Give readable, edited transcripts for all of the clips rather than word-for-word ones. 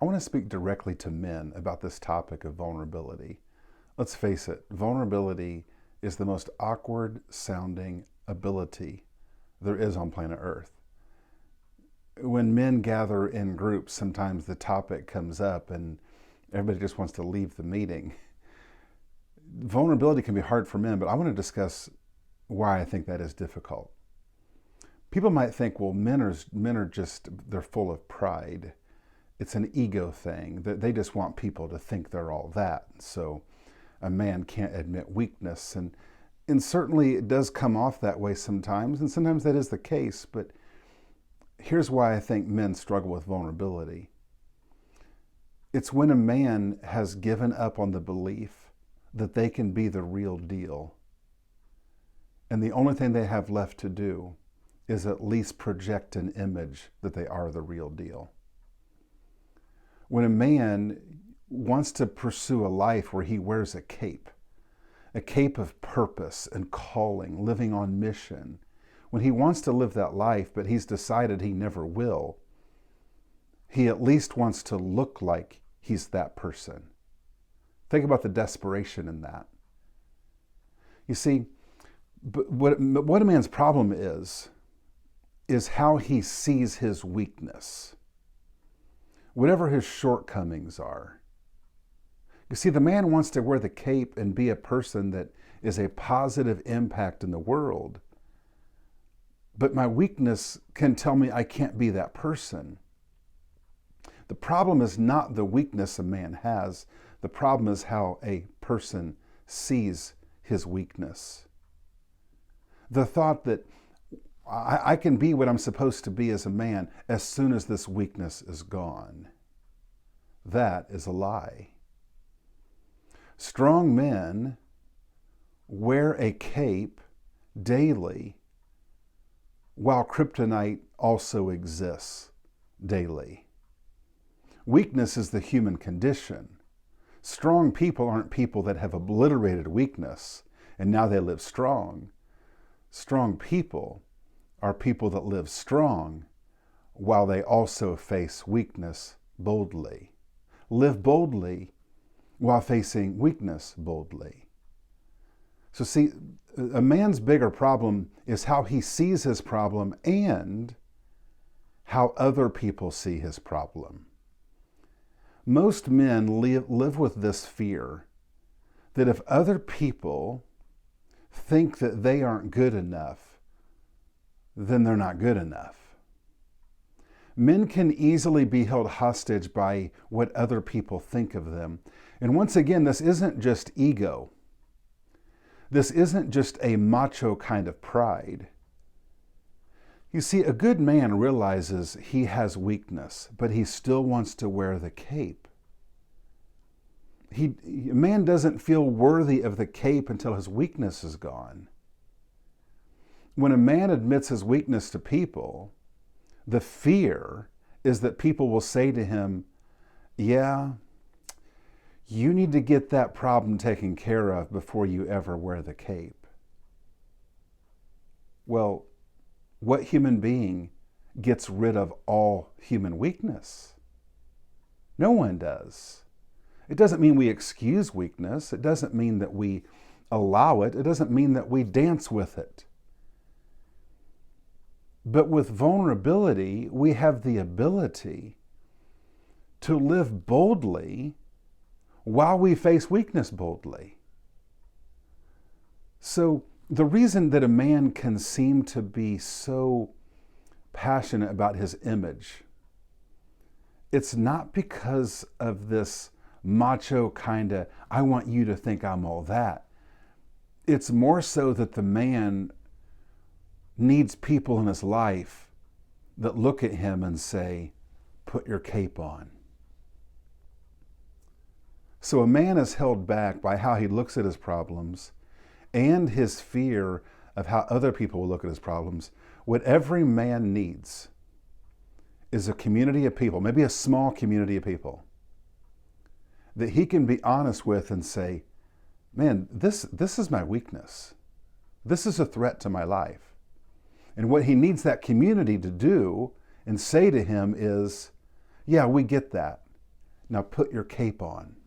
I want to speak directly to men about this topic of vulnerability. Let's face it, vulnerability is the most awkward sounding ability there is on planet Earth. When men gather in groups, sometimes the topic comes up and everybody just wants to leave the meeting. Vulnerability can be hard for men, but I want to discuss why I think that is difficult. People might think, well, men are just, they're full of pride. It's an ego thing, that they just want people to think they're all that. So a man can't admit weakness. And certainly it does come off that way sometimes, and sometimes that is the case. But here's why I think men struggle with vulnerability. It's when a man has given up on the belief that they can be the real deal. And the only thing they have left to do is at least project an image that they are the real deal. When a man wants to pursue a life where he wears a cape of purpose and calling, living on mission, when he wants to live that life, but he's decided he never will, he at least wants to look like he's that person. Think about the desperation in that. You see, but what a man's problem is how he sees his weakness, whatever his shortcomings are. You see, the man wants to wear the cape and be a person that is a positive impact in the world. But my weakness can tell me I can't be that person. The problem is not the weakness a man has. The problem is how a person sees his weakness. The thought that I can be what I'm supposed to be as a man as soon as this weakness is gone. That is a lie. Strong men wear a cape daily while kryptonite also exists daily. Weakness is the human condition. Strong people aren't people that have obliterated weakness and now they live strong. Strong people are people that live strong while they also face weakness boldly. Live boldly while facing weakness boldly. So see, a man's bigger problem is how he sees his problem and how other people see his problem. Most men live with this fear that if other people think that they aren't good enough, then they're not good enough. Men can easily be held hostage by what other people think of them. And once again, this isn't just ego. This isn't just a macho kind of pride. You see, a good man realizes he has weakness, but he still wants to wear the cape. A man doesn't feel worthy of the cape until his weakness is gone. When a man admits his weakness to people, the fear is that people will say to him, yeah, you need to get that problem taken care of before you ever wear the cape. Well, what human being gets rid of all human weakness? No one does. It doesn't mean we excuse weakness. It doesn't mean that we allow it. It doesn't mean that we dance with it. But with vulnerability, we have the ability to live boldly while we face weakness boldly. So the reason that a man can seem to be so passionate about his image, it's not because of this macho kind of, I want you to think I'm all that. It's more so that the man needs people in his life that look at him and say, put your cape on. So a man is held back by how he looks at his problems and his fear of how other people will look at his problems. What every man needs is a community of people, maybe a small community of people, that he can be honest with and say, man, this is my weakness. This is a threat to my life. And what he needs that community to do and say to him is, yeah, we get that. Now put your cape on.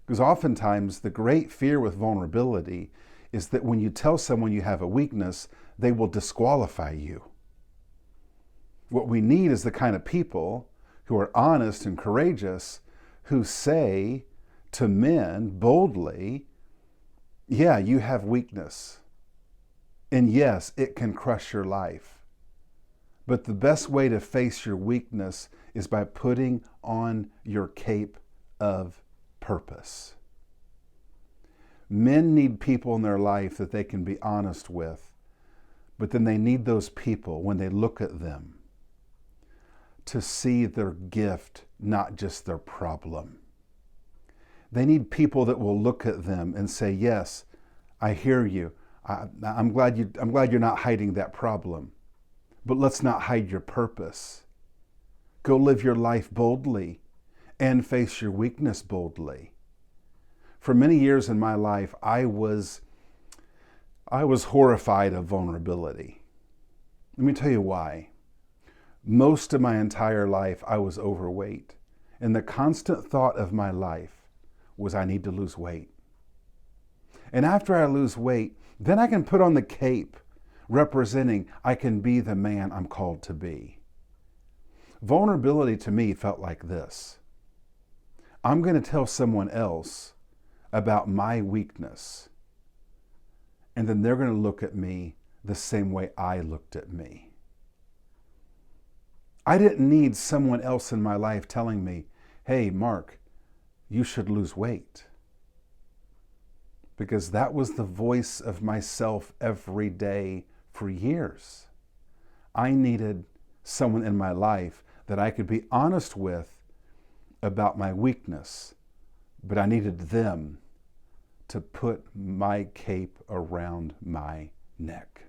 Because oftentimes the great fear with vulnerability is that when you tell someone you have a weakness, they will disqualify you. What we need is the kind of people who are honest and courageous, who say to men boldly, yeah, you have weakness. And yes, it can crush your life. But the best way to face your weakness is by putting on your cape of purpose. Men need people in their life that they can be honest with, but then they need those people, when they look at them, to see their gift, not just their problem. They need people that will look at them and say, yes, I hear you. I'm glad you're not hiding that problem. But let's not hide your purpose. Go live your life boldly and face your weakness boldly. For many years in my life, I was horrified of vulnerability. Let me tell you why. Most of my entire life, I was overweight. And the constant thought of my life was, I need to lose weight. And after I lose weight, then I can put on the cape representing I can be the man I'm called to be. Vulnerability to me felt like this. I'm going to tell someone else about my weakness, and then they're going to look at me the same way I looked at me. I didn't need someone else in my life telling me, hey, Mark, you should lose weight. Because that was the voice of myself every day for years. I needed someone in my life that I could be honest with about my weakness, but I needed them to put my cape around my neck.